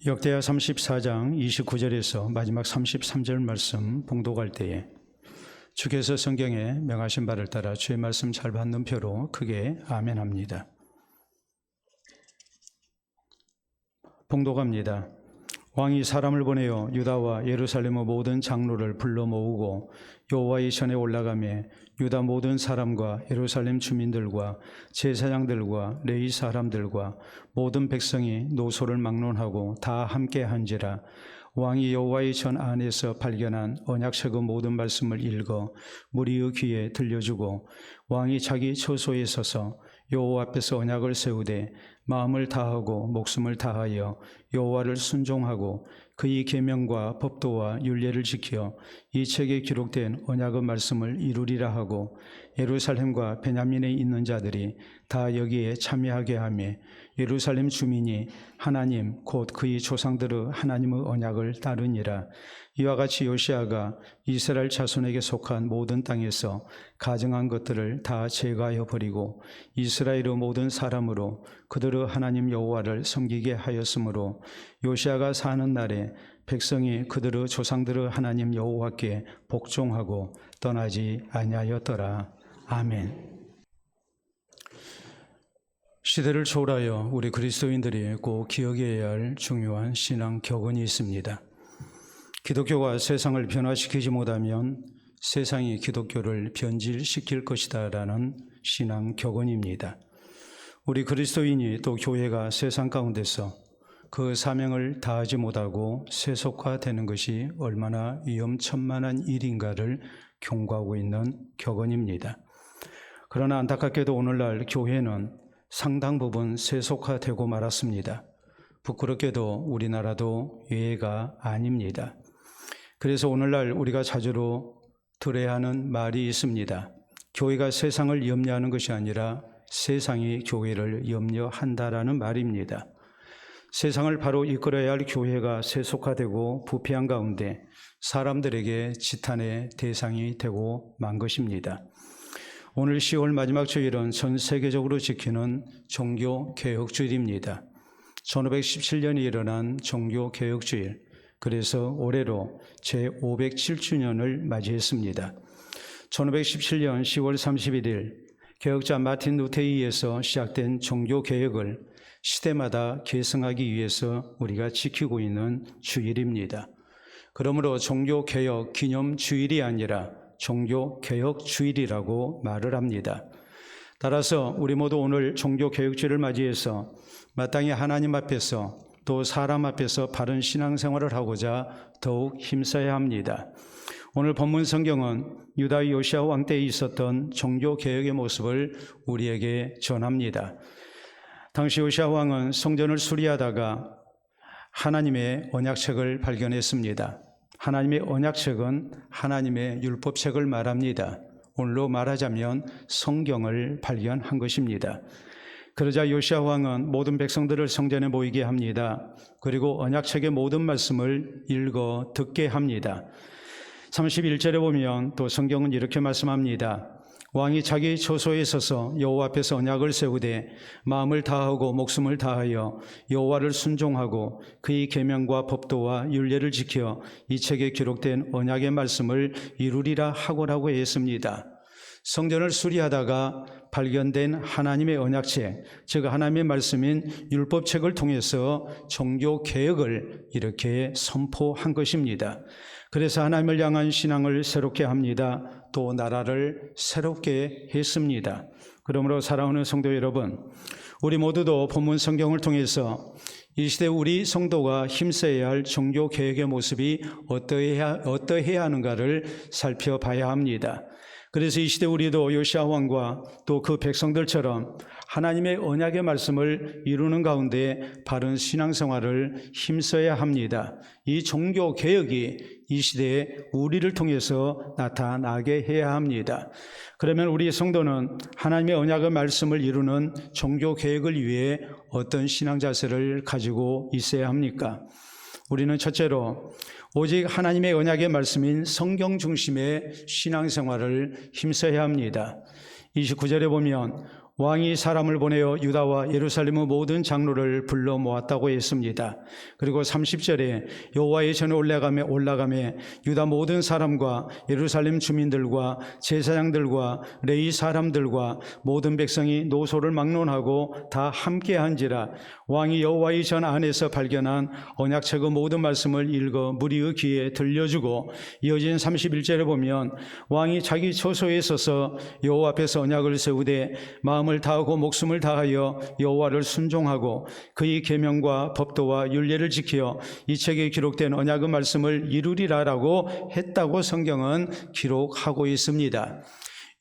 역대하 34장 29절에서 마지막 33절 말씀 봉독할 때에 주께서 성경에 명하신 바를 따라 주의 말씀 잘 받는 표로 크게 아멘합니다. 봉독합니다. 왕이 사람을 보내어 유다와 예루살렘의 모든 장로를 불러 모으고 여호와의 전에 올라가매 유다 모든 사람과 예루살렘 주민들과 제사장들과 레위 사람들과 모든 백성이 노소를 막론하고 다 함께 한지라. 왕이 여호와의 전 안에서 발견한 언약책의 모든 말씀을 읽어 무리의 귀에 들려주고 왕이 자기 처소에 서서 여호와 앞에서 언약을 세우되 마음을 다하고 목숨을 다하여 여호와를 순종하고 그의 계명과 법도와 율례를 지켜 이 책에 기록된 언약의 말씀을 이루리라 하고 예루살렘과 베냐민에 있는 자들이 다 여기에 참여하게 하며 예루살렘 주민이 하나님 곧 그의 조상들의 하나님의 언약을 따르니라. 이와 같이 요시아가 이스라엘 자손에게 속한 모든 땅에서 가증한 것들을 다 제거하여 버리고 이스라엘의 모든 사람으로 그들의 하나님 여호와를 섬기게 하였으므로 요시아가 사는 날에 백성이 그들의 조상들의 하나님 여호와께 복종하고 떠나지 아니하였더라. 아멘. 시대를 초월하여 우리 그리스도인들이 꼭 기억해야 할 중요한 신앙 격언이 있습니다. 기독교가 세상을 변화시키지 못하면 세상이 기독교를 변질시킬 것이다 라는 신앙 격언입니다. 우리 그리스도인이 또 교회가 세상 가운데서 그 사명을 다하지 못하고 세속화되는 것이 얼마나 위험천만한 일인가를 경고하고 있는 격언입니다. 그러나 안타깝게도 오늘날 교회는 상당 부분 세속화되고 말았습니다. 부끄럽게도 우리나라도 예외가 아닙니다. 그래서 오늘날 우리가 자주로 들어야 하는 말이 있습니다. 교회가 세상을 염려하는 것이 아니라 세상이 교회를 염려한다라는 말입니다. 세상을 바로 이끌어야 할 교회가 세속화되고 부패한 가운데 사람들에게 지탄의 대상이 되고 만 것입니다. 오늘 10월 마지막 주일은 전 세계적으로 지키는 종교개혁주일입니다. 1517년에 일어난 종교개혁주일, 그래서 올해로 제507주년을 맞이했습니다. 1517년 10월 31일 개혁자 마틴 루터에 의해서 시작된 종교개혁을 시대마다 계승하기 위해서 우리가 지키고 있는 주일입니다. 그러므로 종교개혁 기념주일이 아니라 종교개혁주일이라고 말을 합니다. 따라서 우리 모두 오늘 종교개혁주일을 맞이해서 마땅히 하나님 앞에서 또 사람 앞에서 바른 신앙생활을 하고자 더욱 힘써야 합니다. 오늘 본문 성경은 유다의 요시아 왕 때에 있었던 종교개혁의 모습을 우리에게 전합니다. 당시 요시아 왕은 성전을 수리하다가 하나님의 언약책을 발견했습니다. 하나님의 언약책은 하나님의 율법책을 말합니다. 오늘로 말하자면 성경을 발견한 것입니다. 그러자 요시아 왕은 모든 백성들을 성전에 모이게 합니다. 그리고 언약책의 모든 말씀을 읽어 듣게 합니다. 31절에 보면 또 성경은 이렇게 말씀합니다. 왕이 자기 처소에 서서 여호와 앞에서 언약을 세우되 마음을 다하고 목숨을 다하여 여호와를 순종하고 그의 계명과 법도와 율례를 지켜 이 책에 기록된 언약의 말씀을 이루리라 하고라고 했습니다. 성전을 수리하다가 발견된 하나님의 언약책, 즉 하나님의 말씀인 율법책을 통해서 종교개혁을 이렇게 선포한 것입니다. 그래서 하나님을 향한 신앙을 새롭게 합니다. 또 나라를 새롭게 했습니다. 그러므로 사랑하는 성도 여러분, 우리 모두도 본문 성경을 통해서 이 시대 우리 성도가 힘써야 할 종교개혁의 모습이 어떠해야 하는가를 살펴봐야 합니다. 그래서 이 시대 우리도 요시아 왕과 또 그 백성들처럼 하나님의 언약의 말씀을 이루는 가운데 바른 신앙생활을 힘써야 합니다. 이 종교개혁이 이 시대에 우리를 통해서 나타나게 해야 합니다. 그러면 우리 성도는 하나님의 언약의 말씀을 이루는 종교개혁을 위해 어떤 신앙 자세를 가지고 있어야 합니까? 우리는 첫째로 오직 하나님의 언약의 말씀인 성경 중심의 신앙생활을 힘써야 합니다. 29절에 보면 왕이 사람을 보내어 유다와 예루살렘의 모든 장로를 불러 모았다고 했습니다. 그리고 30절에 여호와의 전에 올라가매 유다 모든 사람과 예루살렘 주민들과 제사장들과 레위 사람들과 모든 백성이 노소를 막론하고 다 함께한지라. 왕이 여호와의 전 안에서 발견한 언약책의 모든 말씀을 읽어 무리의 귀에 들려주고, 이어진 31절에 보면 왕이 자기 처소에 서서 여호와 앞에서 언약을 세우되 마음을 다하고 목숨을 다하여 여호와를 순종하고 그의 계명과 법도와 율례를 지켜 이 책에 기록된 언약의 말씀을 이루리라라고 했다고 성경은 기록하고 있습니다.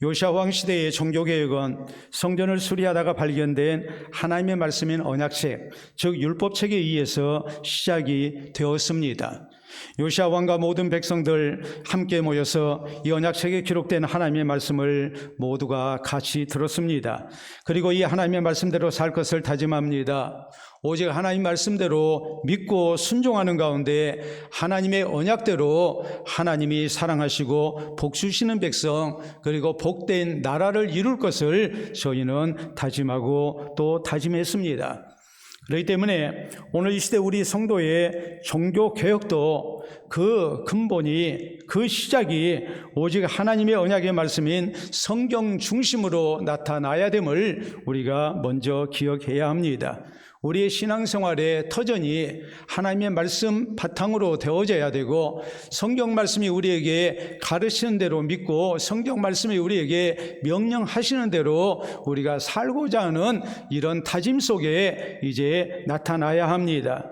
요시야 왕 시대의 종교개혁은 성전을 수리하다가 발견된 하나님의 말씀인 언약책, 즉 율법책에 의해서 시작이 되었습니다. 요시야 왕과 모든 백성들 함께 모여서 이 언약책에 기록된 하나님의 말씀을 모두가 같이 들었습니다. 그리고 이 하나님의 말씀대로 살 것을 다짐합니다. 오직 하나님 말씀대로 믿고 순종하는 가운데 하나님의 언약대로 하나님이 사랑하시고 복 주시는 백성, 그리고 복된 나라를 이룰 것을 저희는 다짐하고 또 다짐했습니다. 그렇기 때문에 오늘 이 시대 우리 성도의 종교개혁도 그 근본이, 그 시작이 오직 하나님의 언약의 말씀인 성경 중심으로 나타나야 됨을 우리가 먼저 기억해야 합니다. 우리의 신앙생활의 터전이 하나님의 말씀 바탕으로 되어져야 되고, 성경 말씀이 우리에게 가르치는 대로 믿고 성경 말씀이 우리에게 명령하시는 대로 우리가 살고자 하는 이런 다짐 속에 이제 나타나야 합니다.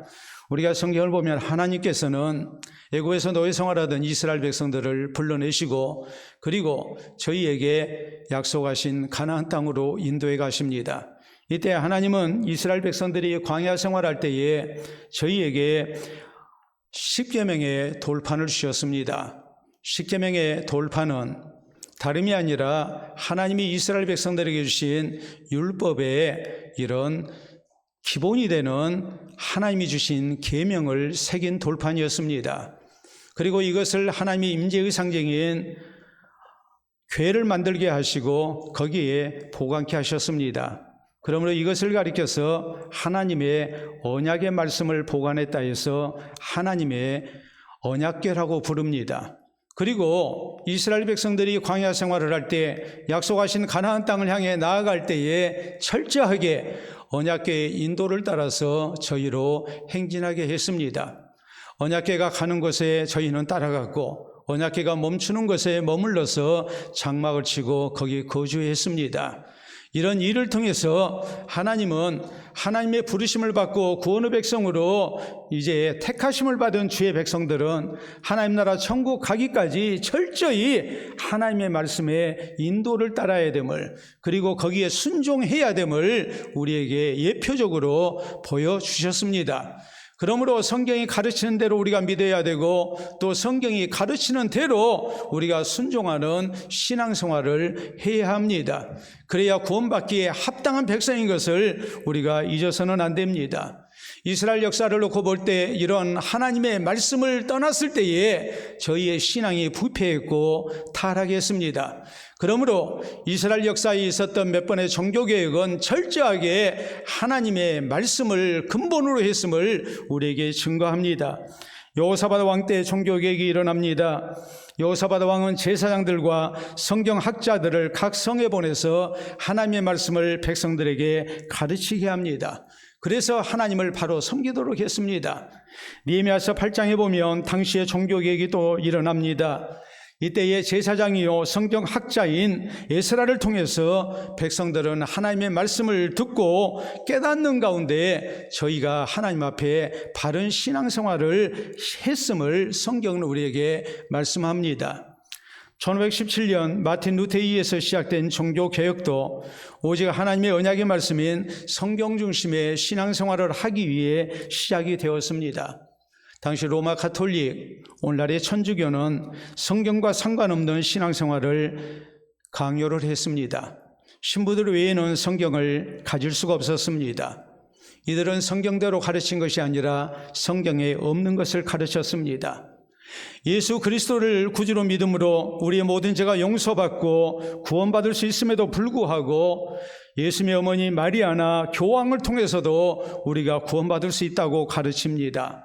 우리가 성경을 보면 하나님께서는 애굽에서 노예 생활하던 이스라엘 백성들을 불러내시고 그리고 저희에게 약속하신 가나안 땅으로 인도해 가십니다. 이때 하나님은 이스라엘 백성들이 광야 생활할 때에 저희에게 십계명의 돌판을 주셨습니다. 십계명의 돌판은 다름이 아니라 하나님이 이스라엘 백성들에게 주신 율법의 이런 기본이 되는 하나님이 주신 계명을 새긴 돌판이었습니다. 그리고 이것을 하나님의 임재의 상징인 궤를 만들게 하시고 거기에 보관케 하셨습니다. 그러므로 이것을 가리켜서 하나님의 언약의 말씀을 보관했다 해서 하나님의 언약궤라고 부릅니다. 그리고 이스라엘 백성들이 광야 생활을 할 때 약속하신 가나안 땅을 향해 나아갈 때에 철저하게 언약궤의 인도를 따라서 저희로 행진하게 했습니다. 언약궤가 가는 곳에 저희는 따라갔고 언약궤가 멈추는 곳에 머물러서 장막을 치고 거기 거주했습니다. 이런 일을 통해서 하나님은 하나님의 부르심을 받고 구원의 백성으로 이제 택하심을 받은 주의 백성들은 하나님 나라 천국 가기까지 철저히 하나님의 말씀에 인도를 따라야 됨을, 그리고 거기에 순종해야 됨을 우리에게 예표적으로 보여주셨습니다. 그러므로 성경이 가르치는 대로 우리가 믿어야 되고 또 성경이 가르치는 대로 우리가 순종하는 신앙생활을 해야 합니다. 그래야 구원받기에 합당한 백성인 것을 우리가 잊어서는 안 됩니다. 이스라엘 역사를 놓고 볼 때 이런 하나님의 말씀을 떠났을 때에 저희의 신앙이 부패했고 타락했습니다. 그러므로 이스라엘 역사에 있었던 몇 번의 종교개혁은 철저하게 하나님의 말씀을 근본으로 했음을 우리에게 증거합니다. 여호사밧 왕 때 종교개혁이 일어납니다. 여호사밧 왕은 제사장들과 성경학자들을 각 성에 보내서 하나님의 말씀을 백성들에게 가르치게 합니다. 그래서 하나님을 바로 섬기도록 했습니다. 느헤미야서 8장에 보면 당시의 종교개혁이 또 일어납니다. 이때의 제사장이요 성경학자인 에스라를 통해서 백성들은 하나님의 말씀을 듣고 깨닫는 가운데 저희가 하나님 앞에 바른 신앙생활을 했음을 성경은 우리에게 말씀합니다. 1517년 마틴 루터에 의해서 시작된 종교개혁도 오직 하나님의 언약의 말씀인 성경 중심의 신앙생활을 하기 위해 시작이 되었습니다. 당시 로마 가톨릭, 오늘날의 천주교는 성경과 상관없는 신앙생활을 강요를 했습니다. 신부들 외에는 성경을 가질 수가 없었습니다. 이들은 성경대로 가르친 것이 아니라 성경에 없는 것을 가르쳤습니다. 예수 그리스도를 구주로 믿음으로 우리의 모든 죄가 용서받고 구원받을 수 있음에도 불구하고 예수님의 어머니 마리아나 교황을 통해서도 우리가 구원받을 수 있다고 가르칩니다.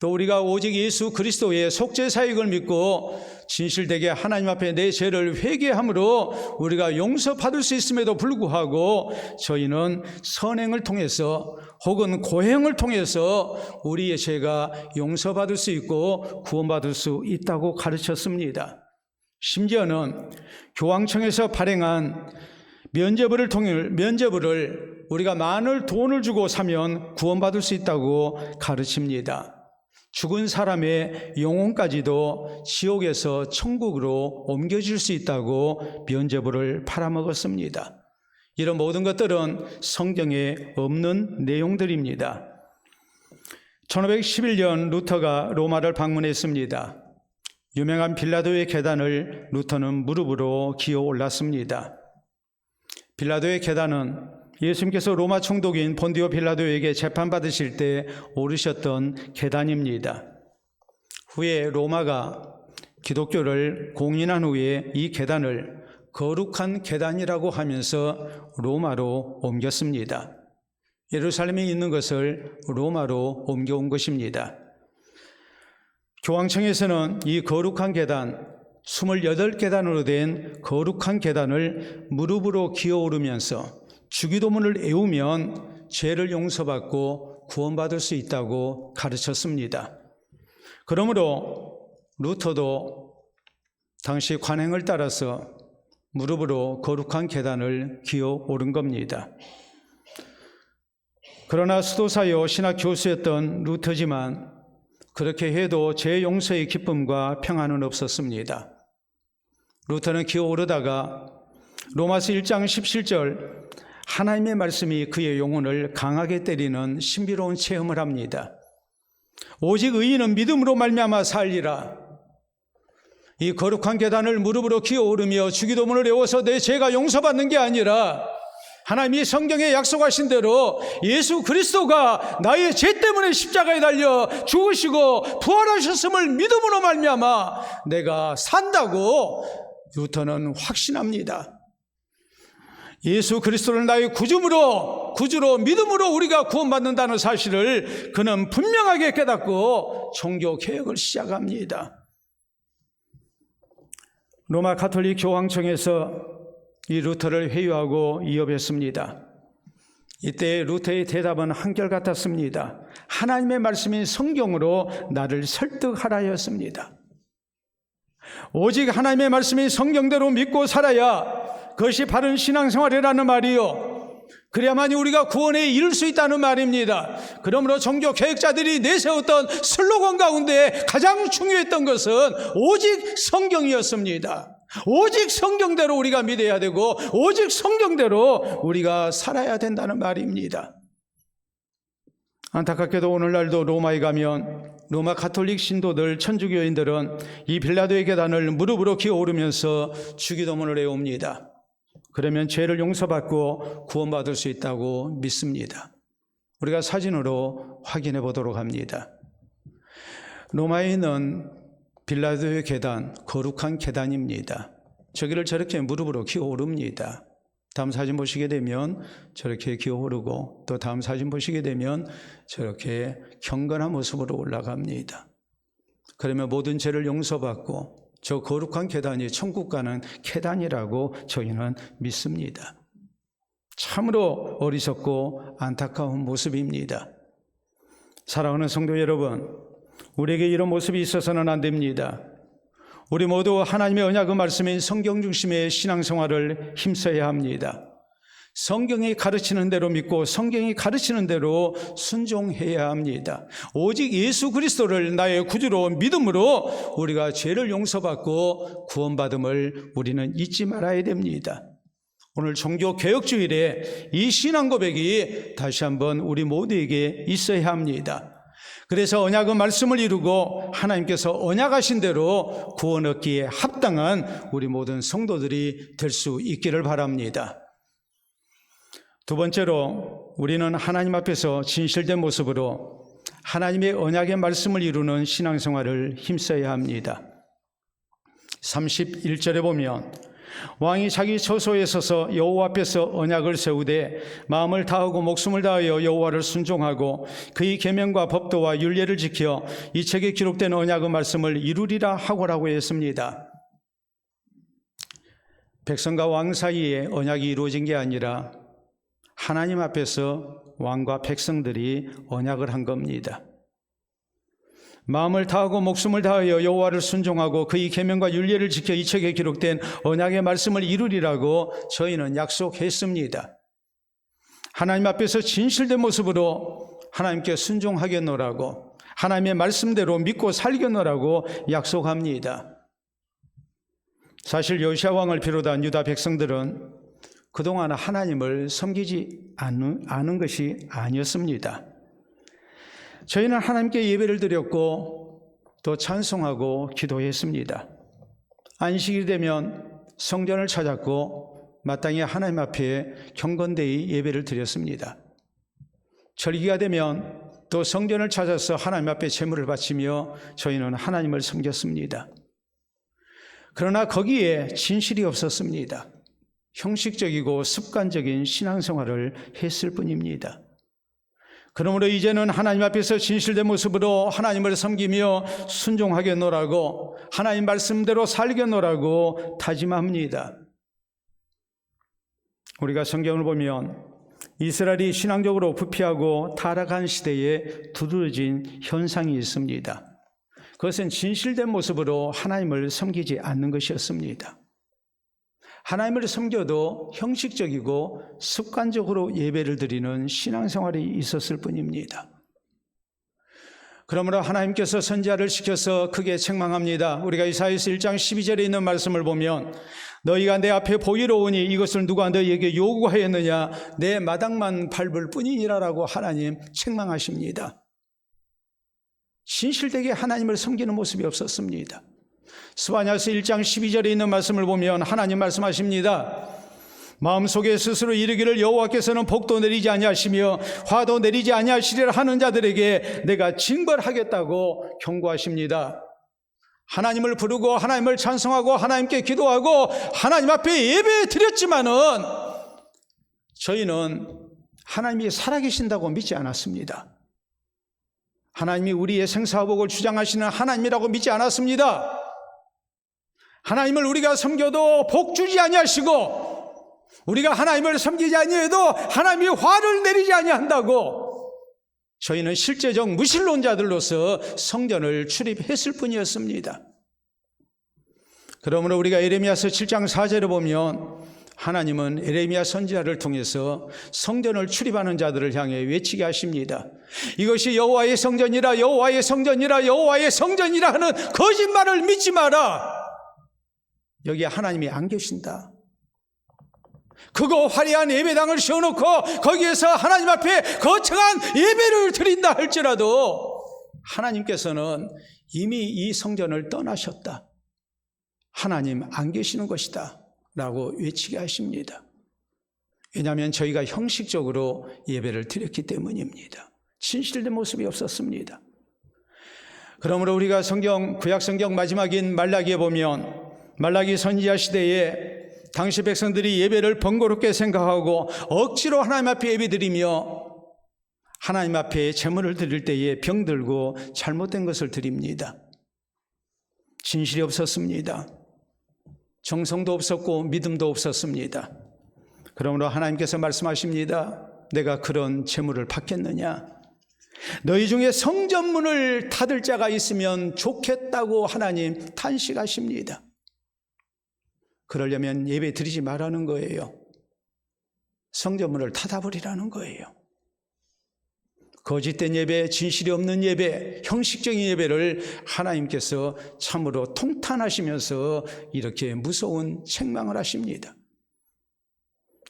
또 우리가 오직 예수 그리스도의 속죄 사역을 믿고 진실되게 하나님 앞에 내 죄를 회개함으로 우리가 용서받을 수 있음에도 불구하고 저희는 선행을 통해서 혹은 고행을 통해서 우리의 죄가 용서받을 수 있고 구원받을 수 있다고 가르쳤습니다. 심지어는 교황청에서 발행한 면죄부를 우리가 많은 돈을 주고 사면 구원받을 수 있다고 가르칩니다. 죽은 사람의 영혼까지도 지옥에서 천국으로 옮겨질 수 있다고 면죄부를 팔아먹었습니다. 이런 모든 것들은 성경에 없는 내용들입니다. 1511년 루터가 로마를 방문했습니다. 유명한 빌라도의 계단을 루터는 무릎으로 기어 올랐습니다. 빌라도의 계단은 예수님께서 로마 총독인 본디오 빌라도에게 재판받으실 때 오르셨던 계단입니다. 후에 로마가 기독교를 공인한 후에 이 계단을 거룩한 계단이라고 하면서 로마로 옮겼습니다. 예루살렘에 있는 것을 로마로 옮겨온 것입니다. 교황청에서는 이 거룩한 계단, 28계단으로 된 거룩한 계단을 무릎으로 기어오르면서 주기도문을 외우면 죄를 용서받고 구원받을 수 있다고 가르쳤습니다. 그러므로 루터도 당시 관행을 따라서 무릎으로 거룩한 계단을 기어오른 겁니다. 그러나 수도사요 신학 교수였던 루터지만 그렇게 해도 죄 용서의 기쁨과 평안은 없었습니다. 루터는 기어오르다가 로마서 1장 17절 하나님의 말씀이 그의 영혼을 강하게 때리는 신비로운 체험을 합니다. 오직 의인은 믿음으로 말미암아 살리라. 이 거룩한 계단을 무릎으로 기어오르며 주기도문을 외워서 내 죄가 용서받는 게 아니라 하나님이 성경에 약속하신 대로 예수 그리스도가 나의 죄 때문에 십자가에 달려 죽으시고 부활하셨음을 믿음으로 말미암아 내가 산다고 루터는 확신합니다. 예수 그리스도를 나의 구주로 믿음으로 우리가 구원받는다는 사실을 그는 분명하게 깨닫고 종교 개혁을 시작합니다. 로마 가톨릭 교황청에서 이 루터를 회유하고 이업했습니다. 이때 루터의 대답은 한결같았습니다. 하나님의 말씀인 성경으로 나를 설득하라였습니다. 오직 하나님의 말씀이 성경대로 믿고 살아야 그것이 바른 신앙생활이라는 말이요, 그래야만이 우리가 구원에 이를 수 있다는 말입니다. 그러므로 종교 개혁자들이 내세웠던 슬로건 가운데 가장 중요했던 것은 오직 성경이었습니다. 오직 성경대로 우리가 믿어야 되고 오직 성경대로 우리가 살아야 된다는 말입니다. 안타깝게도 오늘날도 로마에 가면 로마 가톨릭 신도들, 천주교인들은 이 빌라도의 계단을 무릎으로 기어오르면서 주기도문을 외웁니다. 그러면 죄를 용서받고 구원받을 수 있다고 믿습니다. 우리가 사진으로 확인해 보도록 합니다. 로마에 있는 빌라도의 계단, 거룩한 계단입니다. 저기를 저렇게 무릎으로 기어오릅니다. 다음 사진 보시게 되면 저렇게 기어오르고, 또 다음 사진 보시게 되면 저렇게 경건한 모습으로 올라갑니다. 그러면 모든 죄를 용서받고 저 거룩한 계단이 천국 가는 계단이라고 저희는 믿습니다. 참으로 어리석고 안타까운 모습입니다. 사랑하는 성도 여러분, 우리에게 이런 모습이 있어서는 안 됩니다. 우리 모두 하나님의 언약의 말씀인 성경 중심의 신앙생활을 힘써야 합니다. 성경이 가르치는 대로 믿고 성경이 가르치는 대로 순종해야 합니다. 오직 예수 그리스도를 나의 구주로 믿음으로 우리가 죄를 용서받고 구원받음을 우리는 잊지 말아야 됩니다. 오늘 종교개혁주일에 이 신앙 고백이 다시 한번 우리 모두에게 있어야 합니다. 그래서 언약의 말씀을 이루고 하나님께서 언약하신 대로 구원 얻기에 합당한 우리 모든 성도들이 될 수 있기를 바랍니다. 두 번째로, 우리는 하나님 앞에서 진실된 모습으로 하나님의 언약의 말씀을 이루는 신앙생활을 힘써야 합니다. 31절에 보면 왕이 자기 처소에 서서 여호와 앞에서 언약을 세우되 마음을 다하고 목숨을 다하여 여호와를 순종하고 그의 계명과 법도와 율례를 지켜 이 책에 기록된 언약의 말씀을 이루리라 하고라고 했습니다. 백성과 왕 사이에 언약이 이루어진 게 아니라 하나님 앞에서 왕과 백성들이 언약을 한 겁니다. 마음을 다하고 목숨을 다하여 여호와를 순종하고 그의 계명과 율례를 지켜 이 책에 기록된 언약의 말씀을 이루리라고 저희는 약속했습니다. 하나님 앞에서 진실된 모습으로 하나님께 순종하겠노라고, 하나님의 말씀대로 믿고 살겠노라고 약속합니다. 사실 요시야 왕을 비롯한 유다 백성들은 그동안 하나님을 섬기지 않은 것이 아니었습니다. 저희는 하나님께 예배를 드렸고 또 찬송하고 기도했습니다. 안식일이 되면 성전을 찾았고 마땅히 하나님 앞에 경건되이 예배를 드렸습니다. 절기가 되면 또 성전을 찾아서 하나님 앞에 제물을 바치며 저희는 하나님을 섬겼습니다. 그러나 거기에 진실이 없었습니다. 형식적이고 습관적인 신앙생활을 했을 뿐입니다. 그러므로 이제는 하나님 앞에서 진실된 모습으로 하나님을 섬기며 순종하겠노라고, 하나님 말씀대로 살겠노라고 다짐합니다. 우리가 성경을 보면 이스라엘이 신앙적으로 부패하고 타락한 시대에 두드러진 현상이 있습니다. 그것은 진실된 모습으로 하나님을 섬기지 않는 것이었습니다. 하나님을 섬겨도 형식적이고 습관적으로 예배를 드리는 신앙생활이 있었을 뿐입니다. 그러므로 하나님께서 선지자를 시켜서 크게 책망합니다. 우리가 이사야서 1장 12절에 있는 말씀을 보면 너희가 내 앞에 보이러 오니 이것을 누가 너희에게 요구하였느냐, 내 마당만 밟을 뿐이니라라고 하나님 책망하십니다. 진실되게 하나님을 섬기는 모습이 없었습니다. 스바냐서 1장 12절에 있는 말씀을 보면 하나님 말씀하십니다. 마음속에 스스로 이르기를 여호와께서는 복도 내리지 아니하시며 화도 내리지 아니하시리라 하는 자들에게 내가 징벌하겠다고 경고하십니다. 하나님을 부르고 하나님을 찬송하고 하나님께 기도하고 하나님 앞에 예배 드렸지만은 저희는 하나님이 살아계신다고 믿지 않았습니다. 하나님이 우리의 생사복을 주장하시는 하나님이라고 믿지 않았습니다. 하나님을 우리가 섬겨도 복 주지 아니하시고 우리가 하나님을 섬기지 아니해도 하나님이 화를 내리지 아니한다고 저희는 실제적 무신론자들로서 성전을 출입했을 뿐이었습니다. 그러므로 우리가 에레미야서 7장 4절에 보면 하나님은 에레미야 선지자를 통해서 성전을 출입하는 자들을 향해 외치게 하십니다. 이것이 여호와의 성전이라, 여호와의 성전이라, 여호와의 성전이라 하는 거짓말을 믿지 마라. 여기에 하나님이 안 계신다. 그거 화려한 예배당을 세워놓고 거기에서 하나님 앞에 거창한 예배를 드린다 할지라도 하나님께서는 이미 이 성전을 떠나셨다. 하나님 안 계시는 것이다 라고 외치게 하십니다. 왜냐하면 저희가 형식적으로 예배를 드렸기 때문입니다. 진실된 모습이 없었습니다. 그러므로 우리가 구약 성경 마지막인 말라기에 보면 말라기 선지자 시대에 당시 백성들이 예배를 번거롭게 생각하고 억지로 하나님 앞에 예배드리며 하나님 앞에 제물을 드릴 때에 병들고 잘못된 것을 드립니다. 진실이 없었습니다. 정성도 없었고 믿음도 없었습니다. 그러므로 하나님께서 말씀하십니다. 내가 그런 제물을 받겠느냐? 너희 중에 성전문을 닫을 자가 있으면 좋겠다고 하나님 탄식하십니다. 그러려면 예배 드리지 말라는 거예요. 성전문을 닫아버리라는 거예요. 거짓된 예배, 진실이 없는 예배, 형식적인 예배를 하나님께서 참으로 통탄하시면서 이렇게 무서운 책망을 하십니다.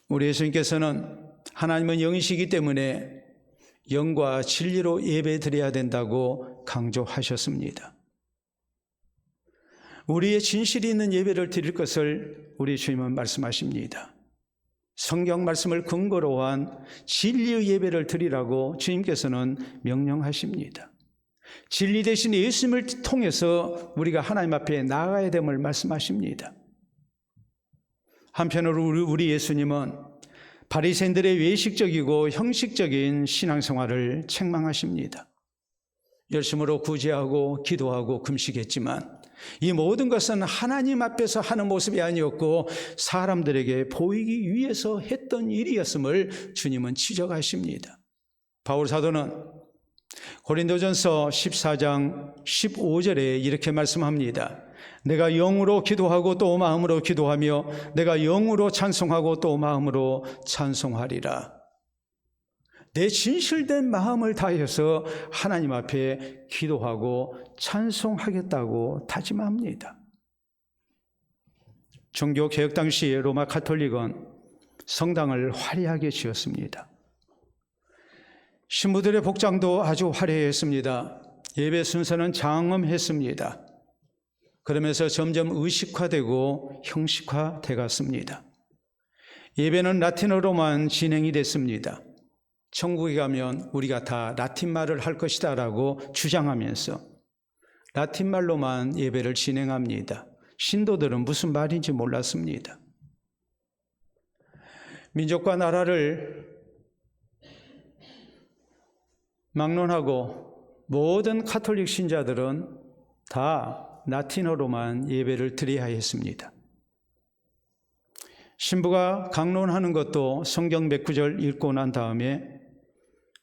우리 예수님께서는 하나님은 영이시기 때문에 영과 진리로 예배 드려야 된다고 강조하셨습니다. 우리의 진실이 있는 예배를 드릴 것을 우리 주님은 말씀하십니다. 성경 말씀을 근거로 한 진리의 예배를 드리라고 주님께서는 명령하십니다. 진리 대신 예수님을 통해서 우리가 하나님 앞에 나아가야 됨을 말씀하십니다. 한편으로 우리 예수님은 바리새인들의 외식적이고 형식적인 신앙생활을 책망하십니다. 열심으로 구제하고 기도하고 금식했지만 이 모든 것은 하나님 앞에서 하는 모습이 아니었고 사람들에게 보이기 위해서 했던 일이었음을 주님은 지적하십니다. 바울 사도는 고린도전서 14장 15절에 이렇게 말씀합니다. 내가 영으로 기도하고 또 마음으로 기도하며 내가 영으로 찬송하고 또 마음으로 찬송하리라. 내 진실된 마음을 다해서 하나님 앞에 기도하고 찬송하겠다고 다짐합니다. 종교개혁 당시에 로마 가톨릭은 성당을 화려하게 지었습니다. 신부들의 복장도 아주 화려했습니다. 예배 순서는 장엄했습니다. 그러면서 점점 의식화되고 형식화돼 갔습니다. 예배는 라틴어로만 진행이 됐습니다. 천국에 가면 우리가 다 라틴말을 할 것이다 라고 주장하면서 라틴말로만 예배를 진행합니다. 신도들은 무슨 말인지 몰랐습니다. 민족과 나라를 막론하고 모든 가톨릭 신자들은 다 라틴어로만 예배를 드려야 했습니다. 신부가 강론하는 것도 성경 몇 구절 읽고 난 다음에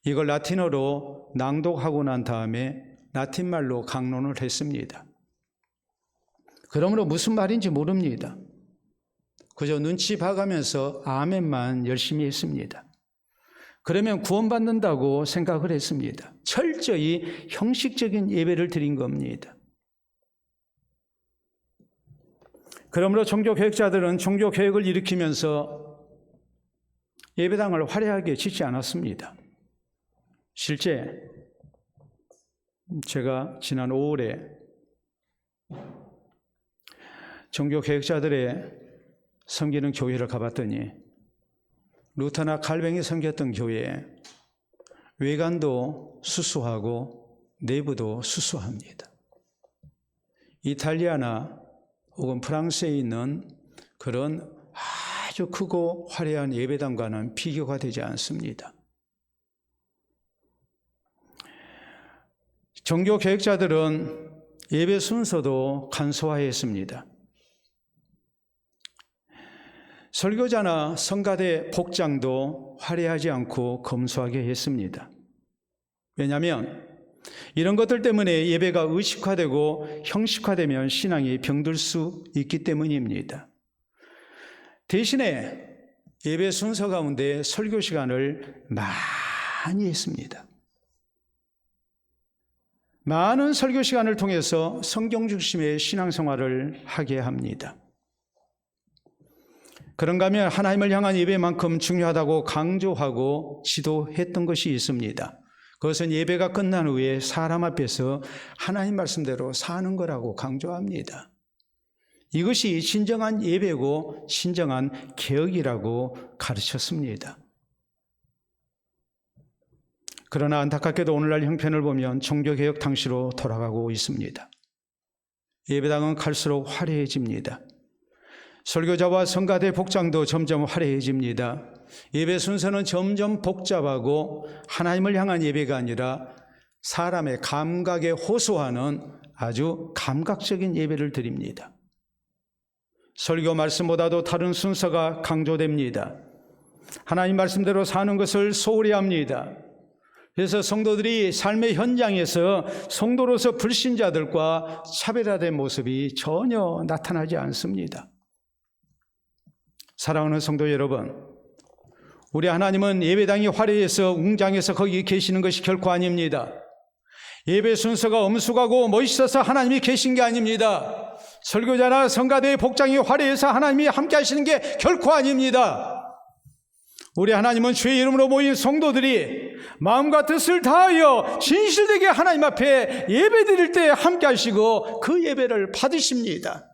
이걸 라틴어로 낭독하고 난 다음에 라틴말로 강론을 했습니다. 그러므로 무슨 말인지 모릅니다. 그저 눈치 봐가면서 아멘만 열심히 했습니다. 그러면 구원받는다고 생각을 했습니다. 철저히 형식적인 예배를 드린 겁니다. 그러므로 종교개혁자들은 종교개혁을 일으키면서 예배당을 화려하게 짓지 않았습니다. 실제 제가 지난 5월에 종교개혁자들의 섬기는 교회를 가봤더니 루터나 칼뱅이 섬겼던 교회에 외관도 수수하고 내부도 수수합니다. 이탈리아나 혹은 프랑스에 있는 그런 아주 크고 화려한 예배당과는 비교가 되지 않습니다. 종교개혁자들은 예배 순서도 간소화했습니다. 설교자나 성가대 복장도 화려하지 않고 검소하게 했습니다. 왜냐하면 이런 것들 때문에 예배가 의식화되고 형식화되면 신앙이 병들 수 있기 때문입니다. 대신에 예배 순서 가운데 설교 시간을 많이 했습니다. 많은 설교 시간을 통해서 성경 중심의 신앙생활을 하게 합니다. 그런가 하면 하나님을 향한 예배만큼 중요하다고 강조하고 지도했던 것이 있습니다. 그것은 예배가 끝난 후에 사람 앞에서 하나님 말씀대로 사는 거라고 강조합니다. 이것이 진정한 예배고 진정한 개혁이라고 가르쳤습니다. 그러나 안타깝게도 오늘날 형편을 보면 종교개혁 당시로 돌아가고 있습니다. 예배당은 갈수록 화려해집니다. 설교자와 성가대 복장도 점점 화려해집니다. 예배 순서는 점점 복잡하고 하나님을 향한 예배가 아니라 사람의 감각에 호소하는 아주 감각적인 예배를 드립니다. 설교 말씀보다도 다른 순서가 강조됩니다. 하나님 말씀대로 사는 것을 소홀히 합니다. 그래서 성도들이 삶의 현장에서 성도로서 불신자들과 차별화된 모습이 전혀 나타나지 않습니다. 사랑하는 성도 여러분, 우리 하나님은 예배당이 화려해서 웅장해서 거기 계시는 것이 결코 아닙니다. 예배 순서가 엄숙하고 멋있어서 하나님이 계신 게 아닙니다. 설교자나 성가대의 복장이 화려해서 하나님이 함께 하시는 게 결코 아닙니다. 우리 하나님은 주의 이름으로 모인 성도들이 마음과 뜻을 다하여 진실되게 하나님 앞에 예배드릴 때 함께 하시고 그 예배를 받으십니다.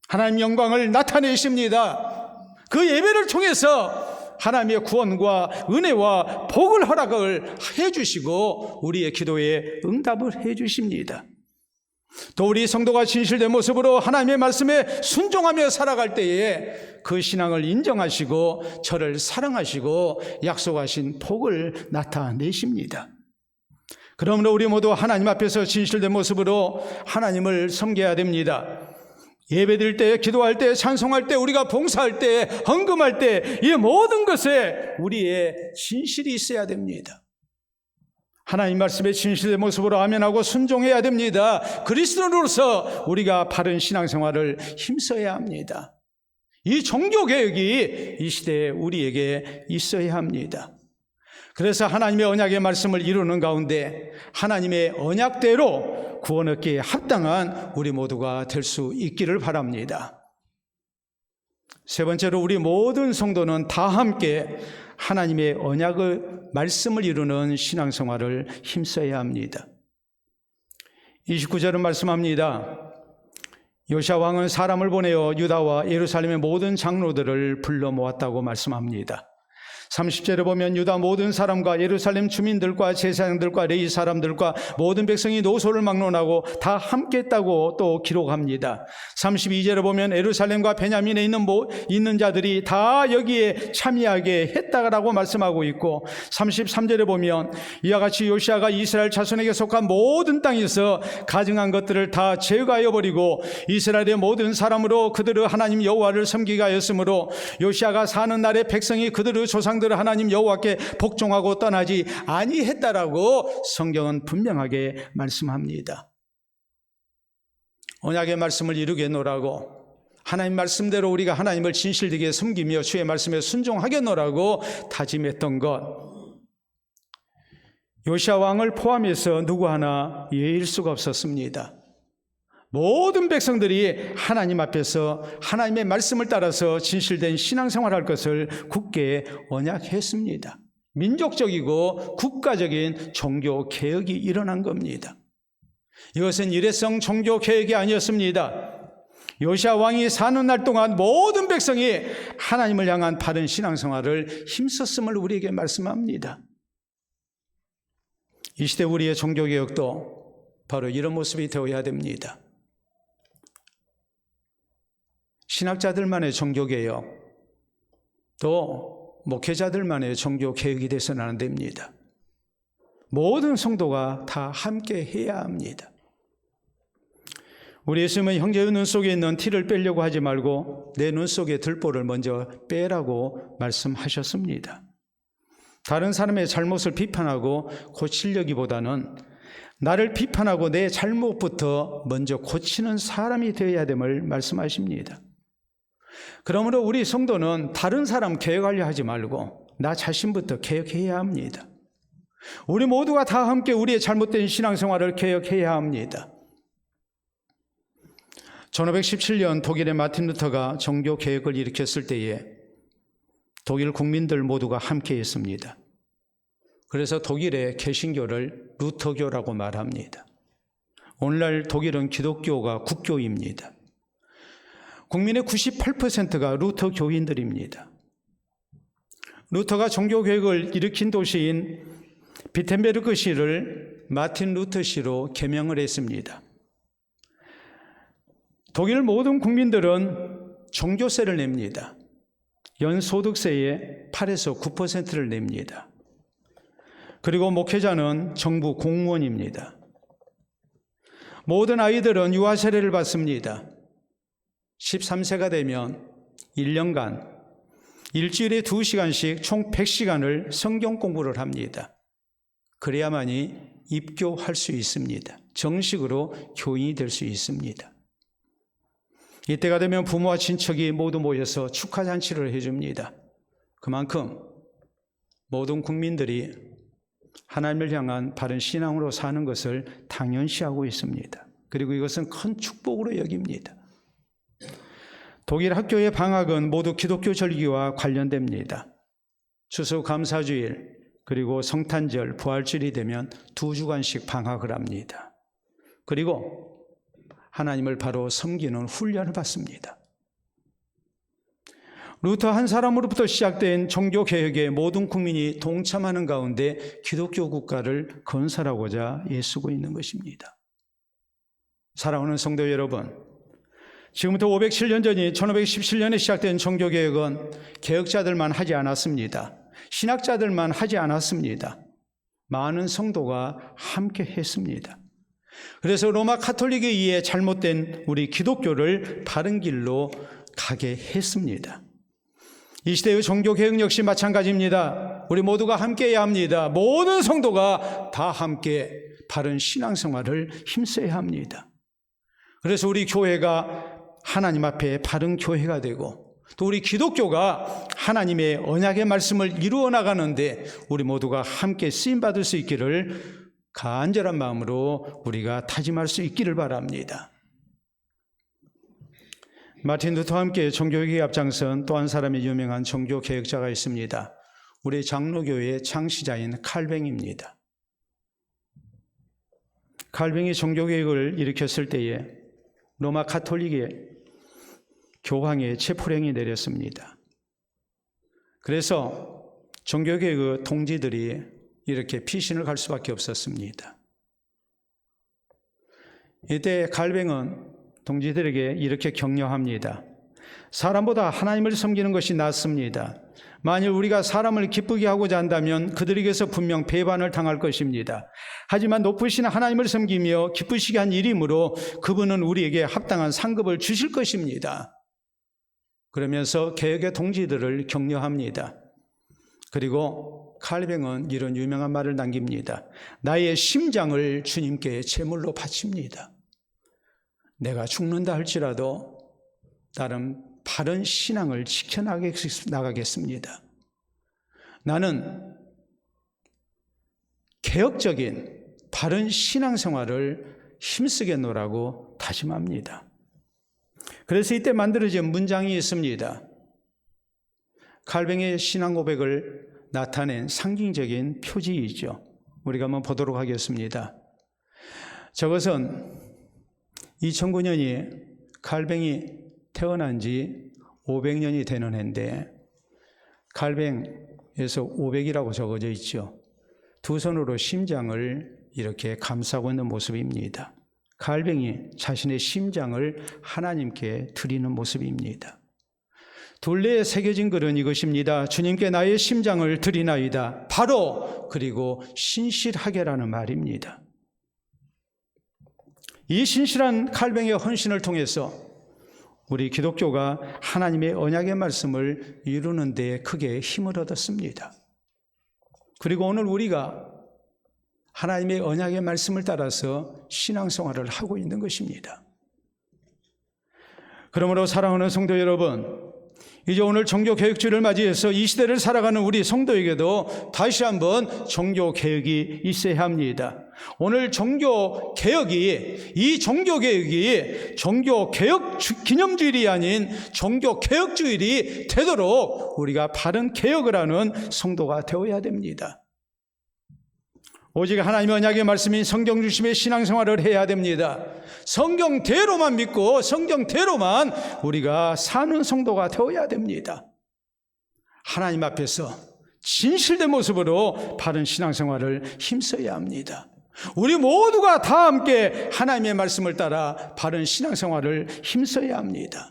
하나님 영광을 나타내십니다. 그 예배를 통해서 하나님의 구원과 은혜와 복을 허락을 해주시고 우리의 기도에 응답을 해주십니다. 또 우리 성도가 진실된 모습으로 하나님의 말씀에 순종하며 살아갈 때에 그 신앙을 인정하시고 저를 사랑하시고 약속하신 복을 나타내십니다. 그러므로 우리 모두 하나님 앞에서 진실된 모습으로 하나님을 섬겨야 됩니다. 예배드릴 때, 기도할 때, 찬송할 때, 우리가 봉사할 때, 헌금할 때, 이 모든 것에 우리의 진실이 있어야 됩니다. 하나님 말씀에 진실된 모습으로 아멘하고 순종해야 됩니다. 그리스도로서 우리가 바른 신앙생활을 힘써야 합니다. 이 종교개혁이 이 시대에 우리에게 있어야 합니다. 그래서 하나님의 언약의 말씀을 이루는 가운데 하나님의 언약대로 구원 얻기에 합당한 우리 모두가 될 수 있기를 바랍니다. 세 번째로 우리 모든 성도는 다 함께 하나님의 언약의 말씀을 이루는 신앙생활을 힘써야 합니다. 29절은 말씀합니다. 요시야 왕은 사람을 보내어 유다와 예루살렘의 모든 장로들을 불러 모았다고 말씀합니다. 30절에 보면 유다 모든 사람과 예루살렘 주민들과 제사장들과 레위 사람들과 모든 백성이 노소를 막론하고 다 함께 했다고 또 기록합니다. 32절에 보면 예루살렘과 베냐민에 있는 자들이 다 여기에 참여하게 했다라고 말씀하고 있고 33절에 보면 이와 같이 요시야가 이스라엘 자손에게 속한 모든 땅에서 가증한 것들을 다 제거하여 버리고 이스라엘의 모든 사람으로 그들의 하나님 여호와를 섬기게 하였으므로 요시야가 사는 날에 백성이 그들의 조상들을 하나님 여호와께 복종하고 떠나지 아니했다라고 성경은 분명하게 말씀합니다. 언약의 말씀을 이루겠노라고 하나님 말씀대로 우리가 하나님을 진실되게 섬기며 주의 말씀에 순종하겠노라고 다짐했던 것, 요시야 왕을 포함해서 누구 하나 예일 수가 없었습니다. 모든 백성들이 하나님 앞에서 하나님의 말씀을 따라서 진실된 신앙생활할 것을 굳게 언약했습니다. 민족적이고 국가적인 종교개혁이 일어난 겁니다. 이것은 일회성 종교개혁이 아니었습니다. 요시야 왕이 사는 날 동안 모든 백성이 하나님을 향한 바른 신앙생활을 힘썼음을 우리에게 말씀합니다. 이 시대 우리의 종교개혁도 바로 이런 모습이 되어야 됩니다. 신학자들만의 종교개혁, 또 목회자들만의 종교개혁이 돼서는 안 됩니다. 모든 성도가 다 함께 해야 합니다. 우리 예수님은 형제의 눈 속에 있는 티를 빼려고 하지 말고 내 눈 속에 들보를 먼저 빼라고 말씀하셨습니다. 다른 사람의 잘못을 비판하고 고치려기보다는 나를 비판하고 내 잘못부터 먼저 고치는 사람이 되어야 됨을 말씀하십니다. 그러므로 우리 성도는 다른 사람 개혁하려 하지 말고 나 자신부터 개혁해야 합니다. 우리 모두가 다 함께 우리의 잘못된 신앙생활을 개혁해야 합니다. 1517년 독일의 마틴 루터가 종교개혁을 일으켰을 때에 독일 국민들 모두가 함께 했습니다. 그래서 독일의 개신교를 루터교라고 말합니다. 오늘날 독일은 기독교가 국교입니다. 국민의 98%가 루터 교인들입니다. 루터가 종교개혁을 일으킨 도시인 비텐베르크시를 마틴 루터시로 개명을 했습니다. 독일 모든 국민들은 종교세를 냅니다. 연소득세의 8에서 9%를 냅니다. 그리고 목회자는 정부 공무원입니다. 모든 아이들은 유아 세례를 받습니다. 13세가 되면 1년간 일주일에 2시간씩 총 100시간을 성경 공부를 합니다. 그래야만이 입교할 수 있습니다. 정식으로 교인이 될 수 있습니다. 이때가 되면 부모와 친척이 모두 모여서 축하잔치를 해줍니다. 그만큼 모든 국민들이 하나님을 향한 바른 신앙으로 사는 것을 당연시하고 있습니다. 그리고 이것은 큰 축복으로 여깁니다. 독일 학교의 방학은 모두 기독교 절기와 관련됩니다. 추수감사주일 그리고 성탄절, 부활절이 되면 2주간씩 방학을 합니다. 그리고 하나님을 바로 섬기는 훈련을 받습니다. 루터 한 사람으로부터 시작된 종교개혁에 모든 국민이 동참하는 가운데 기독교 국가를 건설하고자 애쓰고 있는 것입니다. 사랑하는 성도 여러분, 지금부터 507년 전인 1517년에 시작된 종교개혁은 개혁자들만 하지 않았습니다. 신학자들만 하지 않았습니다. 많은 성도가 함께 했습니다. 그래서 로마 카톨릭에 의해 잘못된 우리 기독교를 바른 길로 가게 했습니다. 이 시대의 종교개혁 역시 마찬가지입니다. 우리 모두가 함께해야 합니다. 모든 성도가 다 함께 바른 신앙생활을 힘써야 합니다. 그래서 우리 교회가 하나님 앞에 바른 교회가 되고 또 우리 기독교가 하나님의 언약의 말씀을 이루어 나가는데 우리 모두가 함께 쓰임받을 수 있기를 간절한 마음으로 우리가 다짐할 수 있기를 바랍니다. 마틴 루터와 함께 종교개혁에 앞장선 또 한 사람의 유명한 종교개혁자가 있습니다. 우리 장로교회의 창시자인 칼뱅입니다. 칼뱅이 종교개혁을 일으켰을 때에 로마 카톨릭의 교황의 체포령이 내렸습니다. 그래서 종교개혁의 동지들이 이렇게 피신을 갈 수밖에 없었습니다. 이때 칼뱅은 동지들에게 이렇게 격려합니다. 사람보다 하나님을 섬기는 것이 낫습니다. 만일 우리가 사람을 기쁘게 하고자 한다면 그들에게서 분명 배반을 당할 것입니다. 하지만 높으신 하나님을 섬기며 기쁘시게 한 일이므로 그분은 우리에게 합당한 상급을 주실 것입니다. 그러면서 개혁의 동지들을 격려합니다. 그리고 칼뱅은 이런 유명한 말을 남깁니다. 나의 심장을 주님께 제물로 바칩니다. 내가 죽는다 할지라도 나름 바른 신앙을 지켜나가겠습니다. 나는 개혁적인 바른 신앙생활을 힘쓰겠노라고 다짐합니다. 그래서 이때 만들어진 문장이 있습니다. 칼뱅의 신앙 고백을 나타낸 상징적인 표지이죠. 우리가 한번 보도록 하겠습니다. 저것은 2009년이 칼뱅이 태어난 지 500년이 되는 해인데 칼뱅에서 500이라고 적어져 있죠. 두 손으로 심장을 이렇게 감싸고 있는 모습입니다. 칼뱅이 자신의 심장을 하나님께 드리는 모습입니다. 둘레에 새겨진 글은 이것입니다. 주님께 나의 심장을 드리나이다. 바로 그리고 신실하게라는 말입니다. 이 신실한 칼뱅의 헌신을 통해서 우리 기독교가 하나님의 언약의 말씀을 이루는 데 크게 힘을 얻었습니다. 그리고 오늘 우리가 하나님의 언약의 말씀을 따라서 신앙생활을 하고 있는 것입니다. 그러므로 사랑하는 성도 여러분, 이제 오늘 종교개혁주의를 맞이해서 이 시대를 살아가는 우리 성도에게도 다시 한번 종교개혁이 있어야 합니다. 오늘 이 종교개혁이 종교개혁 기념주일이 아닌 종교개혁주일이 되도록 우리가 바른 개혁을 하는 성도가 되어야 됩니다. 오직 하나님의 언약의 말씀인 성경 중심의 신앙생활을 해야 됩니다. 성경대로만 믿고 성경대로만 우리가 사는 성도가 되어야 됩니다. 하나님 앞에서 진실된 모습으로 바른 신앙생활을 힘써야 합니다. 우리 모두가 다 함께 하나님의 말씀을 따라 바른 신앙생활을 힘써야 합니다.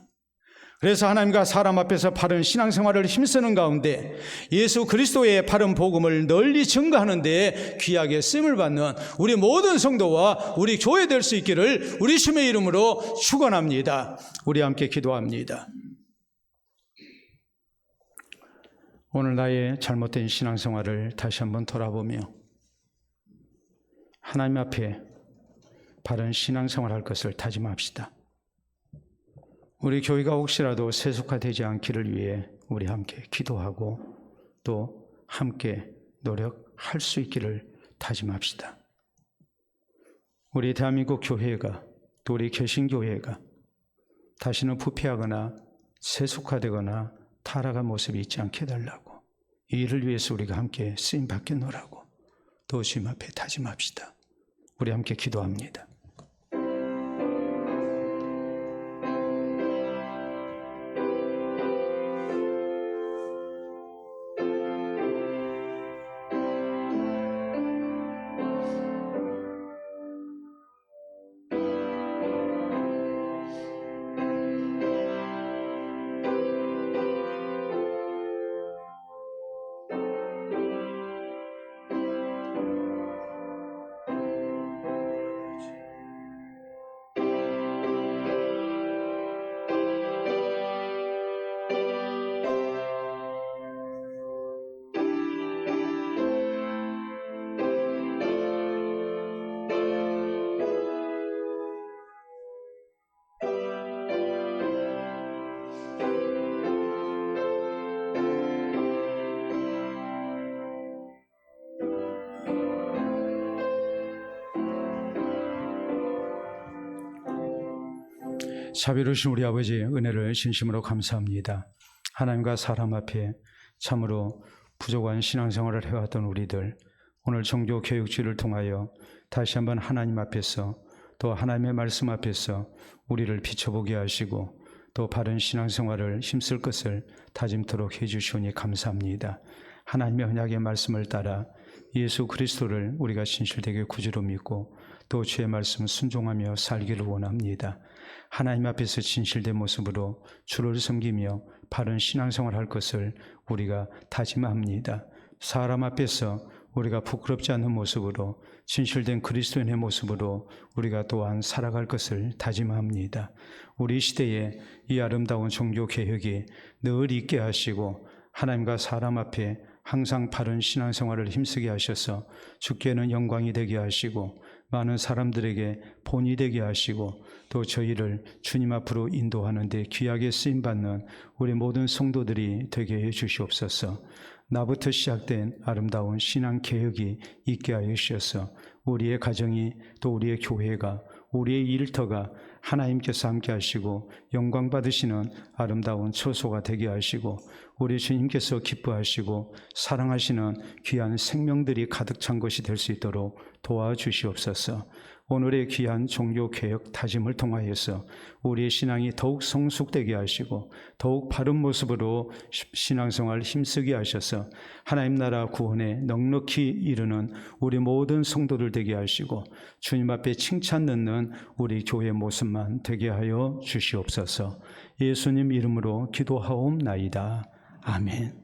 그래서 하나님과 사람 앞에서 바른 신앙생활을 힘쓰는 가운데 예수 그리스도의 바른 복음을 널리 증거하는 데 귀하게 쓰임을 받는 우리 모든 성도와 우리 교회 될 수 있기를 우리 주님의 이름으로 축원합니다. 우리 함께 기도합니다. 오늘 나의 잘못된 신앙생활을 다시 한번 돌아보며 하나님 앞에 바른 신앙생활할 것을 다짐합시다. 우리 교회가 혹시라도 세속화되지 않기를 위해 우리 함께 기도하고 또 함께 노력할 수 있기를 다짐합시다. 우리 대한민국 교회가 또 우리 개신교회가 다시는 부패하거나 세속화되거나 타락한 모습이 있지 않게 해달라고, 이 일을 위해서 우리가 함께 쓰임받겠노라고 또 주님 앞에 다짐합시다. 우리 함께 기도합니다. 자비로우신 우리 아버지 은혜를 진심으로 감사합니다. 하나님과 사람 앞에 참으로 부족한 신앙생활을 해왔던 우리들, 오늘 종교개혁주의를 통하여 다시 한번 하나님 앞에서 또 하나님의 말씀 앞에서 우리를 비춰보게 하시고 또 바른 신앙생활을 힘쓸 것을 다짐토록 해주시오니 감사합니다. 하나님의 언약의 말씀을 따라 예수 그리스도를 우리가 진실되게 구주로 믿고 또 주의 말씀 순종하며 살기를 원합니다. 하나님 앞에서 진실된 모습으로 주를 섬기며 바른 신앙생활을 할 것을 우리가 다짐합니다. 사람 앞에서 우리가 부끄럽지 않는 모습으로 진실된 그리스도인의 모습으로 우리가 또한 살아갈 것을 다짐합니다. 우리 시대에 이 아름다운 종교개혁이 늘 있게 하시고 하나님과 사람 앞에 항상 바른 신앙생활을 힘쓰게 하셔서 주께는 영광이 되게 하시고 많은 사람들에게 본이 되게 하시고 또 저희를 주님 앞으로 인도하는 데 귀하게 쓰임받는 우리 모든 성도들이 되게 해 주시옵소서. 나부터 시작된 아름다운 신앙개혁이 있게 하여 주셔서 우리의 가정이 또 우리의 교회가 우리의 일터가 하나님께서 함께 하시고 영광 받으시는 아름다운 처소가 되게 하시고 우리 주님께서 기뻐하시고 사랑하시는 귀한 생명들이 가득 찬 것이 될 수 있도록 도와주시옵소서. 오늘의 귀한 종교개혁 다짐을 통하여서 우리의 신앙이 더욱 성숙되게 하시고 더욱 바른 모습으로 신앙생활 힘쓰게 하셔서 하나님 나라 구원에 넉넉히 이르는 우리 모든 성도들 되게 하시고 주님 앞에 칭찬 듣는 우리 교회 모습만 되게 하여 주시옵소서. 예수님 이름으로 기도하옵나이다. 아멘.